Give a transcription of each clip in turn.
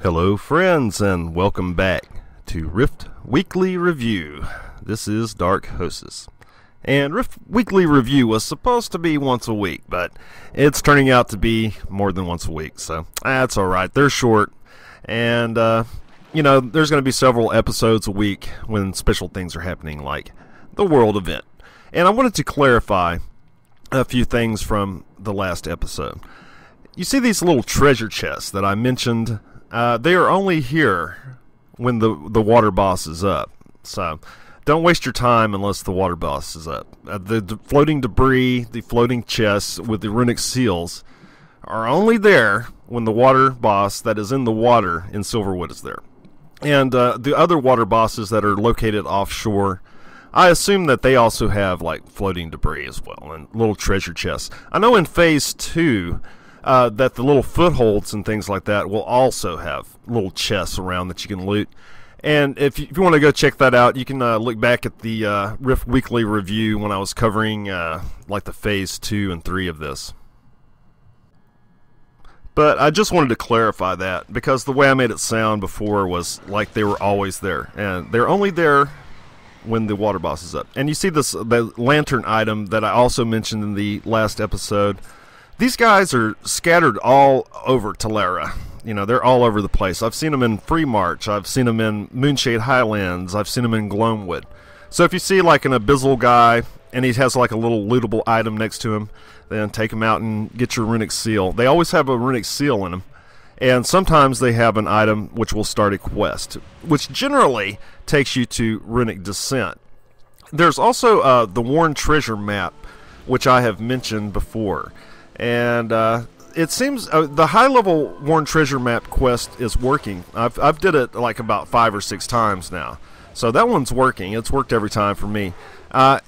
Hello friends, and welcome back to Rift Weekly Review. This is Dark Hostess. And Rift Weekly Review was supposed to be once a week, but it's turning out to be more than once a week, so that's alright. They're short, and you know, there's going to be several episodes a week when special things are happening, like the World event. And I wanted to clarify a few things from the last episode. You see these little treasure chests that I mentioned? They are only here when the water boss is up. So don't waste your time unless the water boss is up. The floating debris, the floating chests with the Runic Seals are only there when the water boss that is in the water in Silverwood is there. And the other water bosses that are located offshore, I assume that they also have like floating debris as well and little treasure chests. I know in Phase 2 that the little footholds and things like that will also have little chests around that you can loot. And if you want to go check that out, you can look back at the Rift Weekly Review when I was covering like the Phase 2 and 3 of this. But I just wanted to clarify that, because the way I made it sound before was like they were always there. And they're only there when the water boss is up. And you see this the lantern item that I also mentioned in the last episode. These guys are scattered all over Talera. You know, they're all over the place. I've seen them in Free March. I've seen them in Moonshade Highlands. I've seen them in Gloamwood. So if you see like an Bizzle guy and he has like a little lootable item next to him, then take him out and get your Runic Seal. They always have a Runic Seal in them. And sometimes they have an item which will start a quest, which generally takes you to Runic Descent. There's also the Worn Treasure map, which I have mentioned before. And it seems the high-level Worn Treasure map quest is working. I've did it like about 5 or 6 times now. So that one's working. It's worked every time for me.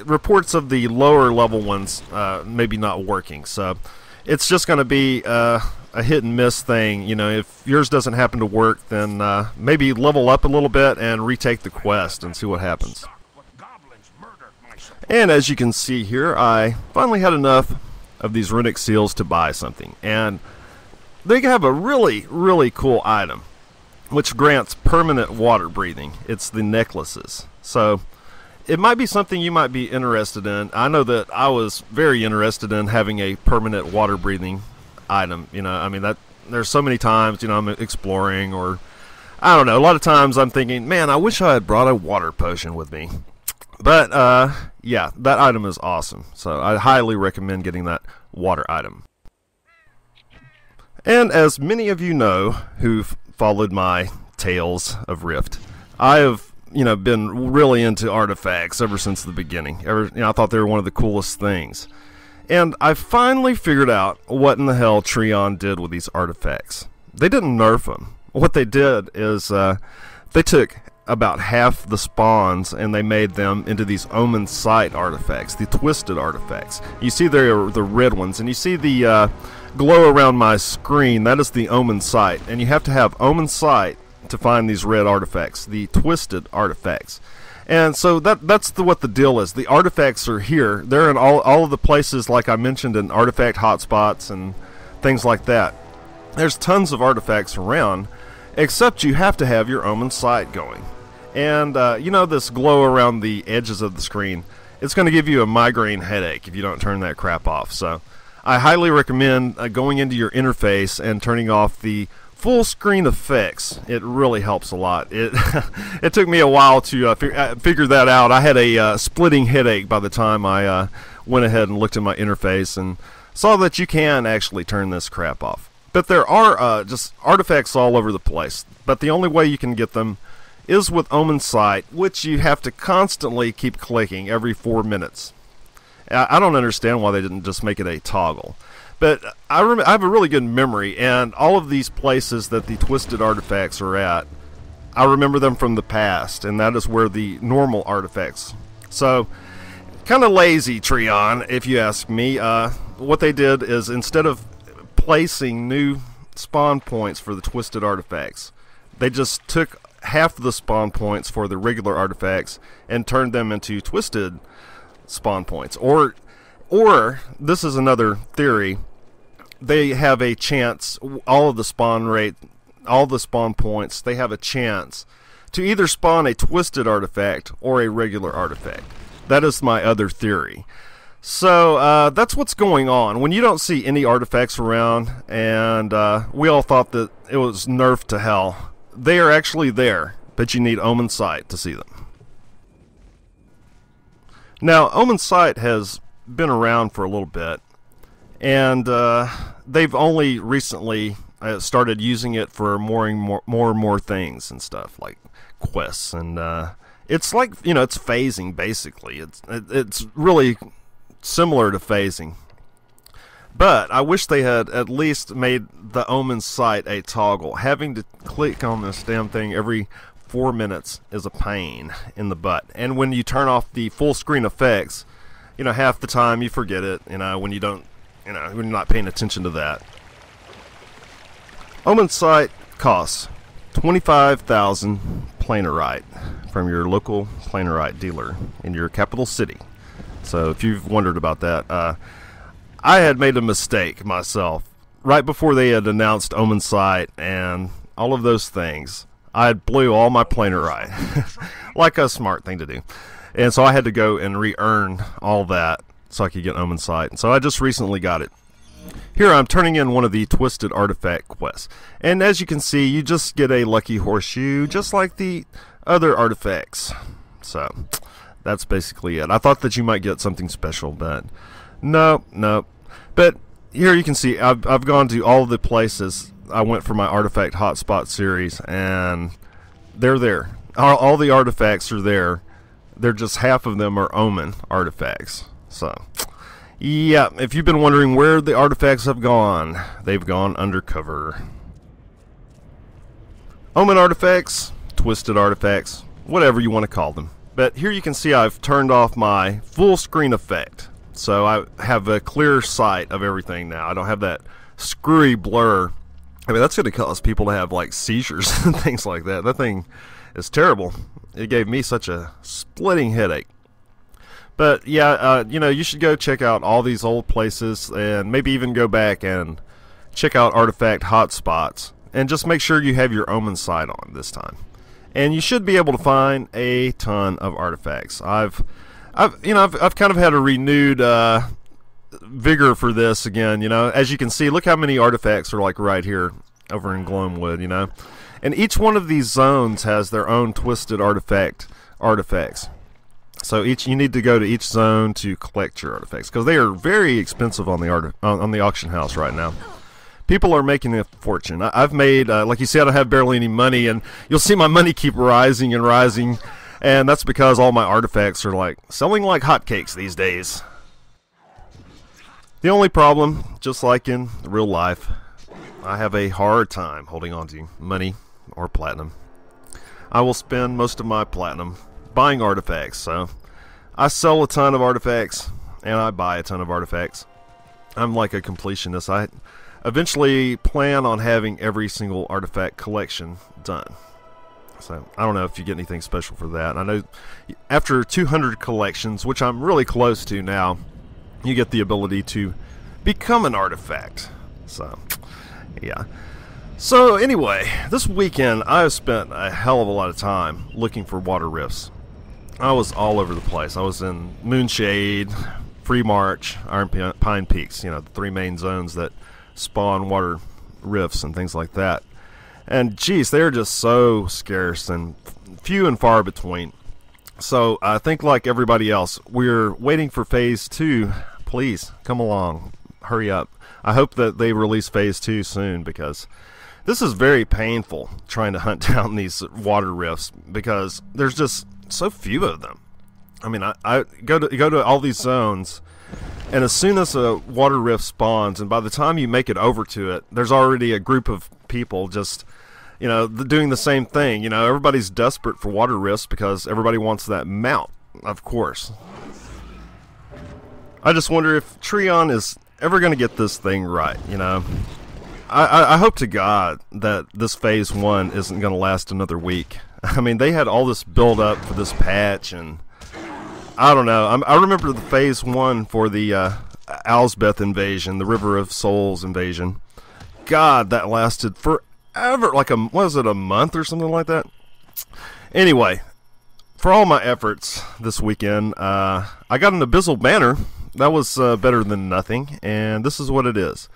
Reports of the lower-level ones maybe not working. So it's just going to be a hit-and-miss thing. You know, if yours doesn't happen to work, then maybe level up a little bit and retake the quest and see what happens. And as you can see here, I finally had enough of these Runic Seals to buy something, and they have a really, really cool item which grants permanent water breathing. It's the necklaces. So it might be something you might be interested in. I know that I was very interested in having a permanent water breathing item. You know, I mean, that there's so many times, you know, I'm exploring, or I don't know, a lot of times I'm thinking, man, I wish I had brought a water potion with me. But, yeah, that item is awesome. So I highly recommend getting that water item. And as many of you know who've followed my tales of Rift, I have, you know, been really into artifacts ever since the beginning. I thought they were one of the coolest things. And I finally figured out what in the hell Trion did with these artifacts. They didn't nerf them. What they did is they took about half the spawns and they made them into these Omen Sight artifacts, the twisted artifacts. You see there are the red ones, and you see the glow around my screen. That is the Omen Sight, and you have to have Omen Sight to find these red artifacts, the twisted artifacts. And so that's what the deal is. The artifacts are here. They're in all of the places, like I mentioned, in artifact hotspots and things like that. There's tons of artifacts around, except you have to have your Omen Sight going. And, you know, this glow around the edges of the screen, it's going to give you a migraine headache if you don't turn that crap off. So I highly recommend going into your interface and turning off the full screen effects. It really helps a lot. It took me a while to figure that out. I had a splitting headache by the time I went ahead and looked at my interface and saw that you can actually turn this crap off. But there are just artifacts all over the place. But the only way you can get them is with Omen Sight, which you have to constantly keep clicking every 4 minutes. I don't understand why they didn't just make it a toggle. But I have a really good memory, and all of these places that the twisted artifacts are at, I remember them from the past, and that is where the normal artifacts. So, kind of lazy, Trion, if you ask me. What they did is, instead of placing new spawn points for the twisted artifacts, they just took half the spawn points for the regular artifacts and turn them into twisted spawn points. Or this is another theory, they have a chance, all the spawn points, they have a chance to either spawn a twisted artifact or a regular artifact. That is my other theory. So that's what's going on. When you don't see any artifacts around, and we all thought that it was nerfed to hell, they are actually there, but you need Omen Sight to see them. Now, Omen Sight has been around for a little bit, and they've only recently started using it for more and more things and stuff, like quests, and it's like, you know, it's phasing basically. It's really similar to phasing, but I wish they had at least made the Omen Sight a toggle. Having to click on this damn thing every 4 minutes is a pain in the butt, and when you turn off the full screen effects, you know, half the time you forget it, you know, when you don't, you know, when you're not paying attention to that. Omen Sight costs 25,000 planerite from your local planerite dealer in your capital city. So if you've wondered about that, I had made a mistake myself. Right before they had announced Omen Sight and all of those things, I had blew all my planerite, like a smart thing to do. And so I had to go and re-earn all that so I could get Omen Sight. And so I just recently got it. Here I'm turning in one of the Twisted Artifact quests. And as you can see, you just get a lucky horseshoe, just like the other artifacts. So that's basically it. I thought that you might get something special, but no. But here you can see I've gone to all the places I went for my Artifact Hotspot series, and they're there. All the artifacts are there. They're just half of them are Omen artifacts. So yeah, if you've been wondering where the artifacts have gone, they've gone undercover. Omen artifacts, Twisted artifacts, whatever you want to call them. But here you can see I've turned off my full screen effect, so I have a clear sight of everything now. I don't have that screwy blur. I mean, that's going to cause people to have like seizures and things like that. That thing is terrible. It gave me such a splitting headache. But yeah, you know, you should go check out all these old places, and maybe even go back and check out Artifact Hotspots, and just make sure you have your Omen Sight on this time. And you should be able to find a ton of artifacts. I've kind of had a renewed vigor for this again. You know, as you can see, look how many artifacts are like right here over in Gloamwood. You know, and each one of these zones has their own Twisted artifacts. So you need to go to each zone to collect your artifacts, because they are very expensive on the auction house right now. People are making a fortune. I've made, like you see, I don't have barely any money, and you'll see my money keep rising and rising, and that's because all my artifacts are like selling like hotcakes these days. The only problem, just like in real life, I have a hard time holding on to money or platinum. I will spend most of my platinum buying artifacts, so I sell a ton of artifacts and I buy a ton of artifacts. I'm like a completionist. I eventually plan on having every single artifact collection done. So I don't know if you get anything special for that. I know after 200 collections, which I'm really close to now, you get the ability to become an artifact. So yeah. So anyway, this weekend I have spent a hell of a lot of time looking for water rifts. I was all over the place. I was in Moonshade, Free March, Iron Pine Peaks, you know, the three main zones that spawn water rifts and things like that. And geez, they're just so scarce and few and far between. So I think, like everybody else, we're waiting for Phase 2. Please, come along. Hurry up. I hope that they release Phase 2 soon, because this is very painful trying to hunt down these water rifts, because there's just so few of them. I mean, I go to all these zones, and as soon as a water rift spawns, and by the time you make it over to it, there's already a group of people just, you know, doing the same thing. You know, everybody's desperate for water rifts because everybody wants that mount, of course. I just wonder if Trion is ever going to get this thing right, you know. I hope to God that this Phase 1 isn't going to last another week. I mean, they had all this build up for this patch, and I don't know. I remember the phase 1 for the Owlsbeth invasion, the River of Souls invasion. God, that lasted forever. Like was it a month or something like that? Anyway, for all my efforts this weekend, I got an Bizzle banner. That was better than nothing, and this is what it is.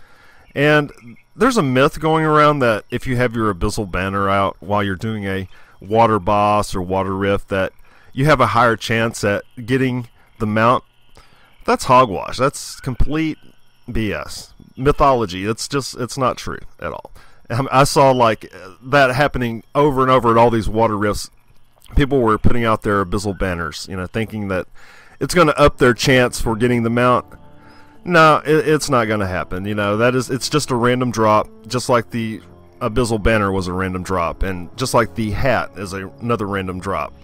And there's a myth going around that if you have your Bizzle banner out while you're doing a water boss or water rift, that you have a higher chance at getting the mount. That's hogwash. That's complete BS. Mythology. It's not true at all. I saw like that happening over and over at all these water rifts. People were putting out their Bizzle banners, thinking that it's going to up their chance for getting the mount. No, it's not going to happen. It's just a random drop, just like the Bizzle banner was a random drop, and just like the hat is another random drop.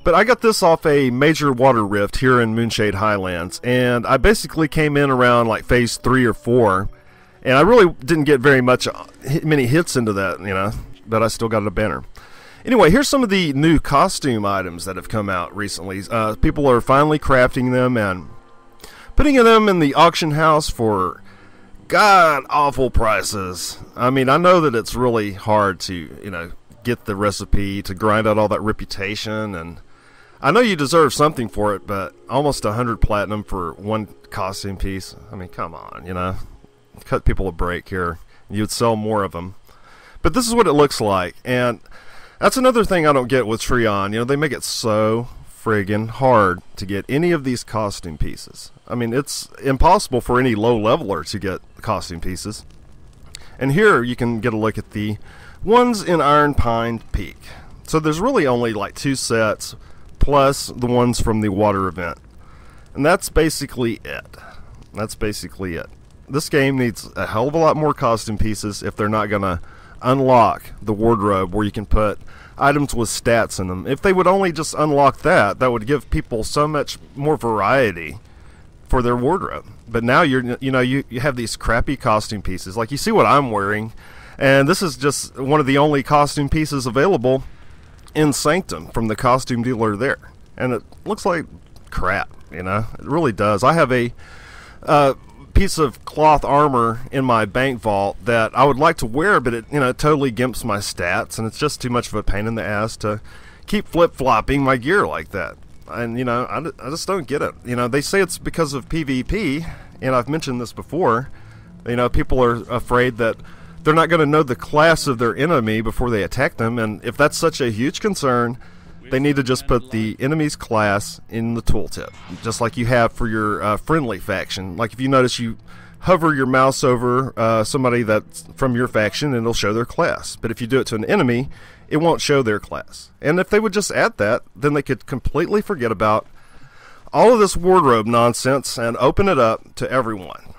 But I got this off a major water rift here in Moonshade Highlands, and I basically came in around like phase 3 or 4, and I really didn't get many hits into that, but I still got a banner. Anyway, here's some of the new costume items that have come out recently. People are finally crafting them and putting them in the auction house for god-awful prices. I mean, I know that it's really hard to, get the recipe, to grind out all that reputation, and I know you deserve something for it, but almost 100 platinum for one costume piece. I mean, come on, cut people a break here. You'd sell more of them. But this is what it looks like, and that's another thing I don't get with Trion. They make it so friggin' hard to get any of these costume pieces. I mean, it's impossible for any low leveler to get costume pieces. And here you can get a look at the ones in Iron Pine Peak. So there's really only like 2 sets, plus the ones from the water event. And that's basically it. This game needs a hell of a lot more costume pieces if they're not going to unlock the wardrobe where you can put items with stats in them. If they would only just unlock that would give people so much more variety for their wardrobe. But now you have these crappy costume pieces. Like, you see what I'm wearing, and this is just one of the only costume pieces available in Sanctum from the costume dealer there, and it looks like crap. It really does. I have a piece of cloth armor in my bank vault that I would like to wear, but it totally gimps my stats, and it's just too much of a pain in the ass to keep flip-flopping my gear like that. And I just don't get it. They say it's because of PvP, and I've mentioned this before. People are afraid that they're not going to know the class of their enemy before they attack them, and if that's such a huge concern, they need to just put the enemy's class in the tooltip, just like you have for your friendly faction. Like, if you notice, you hover your mouse over somebody that's from your faction, and it'll show their class. But if you do it to an enemy, it won't show their class. And if they would just add that, then they could completely forget about all of this wardrobe nonsense and open it up to everyone.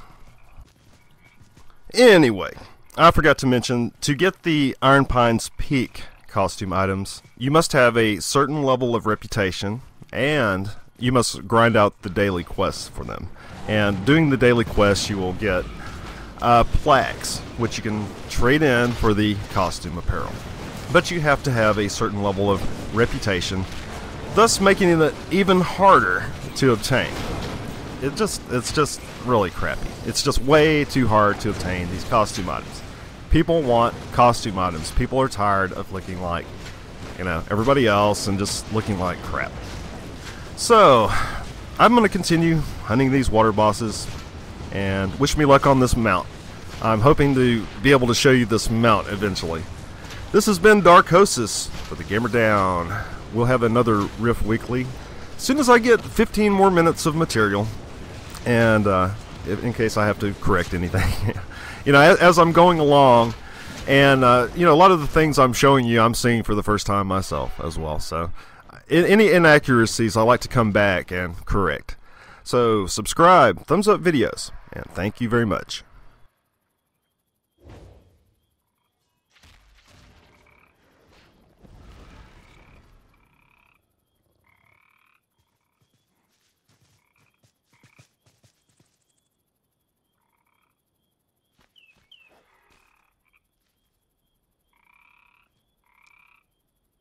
Anyway, I forgot to mention, to get the Iron Pines Peak costume items, you must have a certain level of reputation, and you must grind out the daily quests for them. And doing the daily quests, you will get plaques, which you can trade in for the costume apparel. But you have to have a certain level of reputation, thus making it even harder to obtain. It's just really crappy. It's just way too hard to obtain these costume items. People want costume items. People are tired of looking like, everybody else and just looking like crap. So, I'm going to continue hunting these water bosses, and wish me luck on this mount. I'm hoping to be able to show you this mount eventually. This has been Dark Hostess for the Gamer Down. We'll have another Rift Weekly as soon as I get 15 more minutes of material, and in case I have to correct anything. As I'm going along, and a lot of the things I'm showing you, I'm seeing for the first time myself as well. So, any inaccuracies, I like to come back and correct. So, subscribe, thumbs up videos, and thank you very much.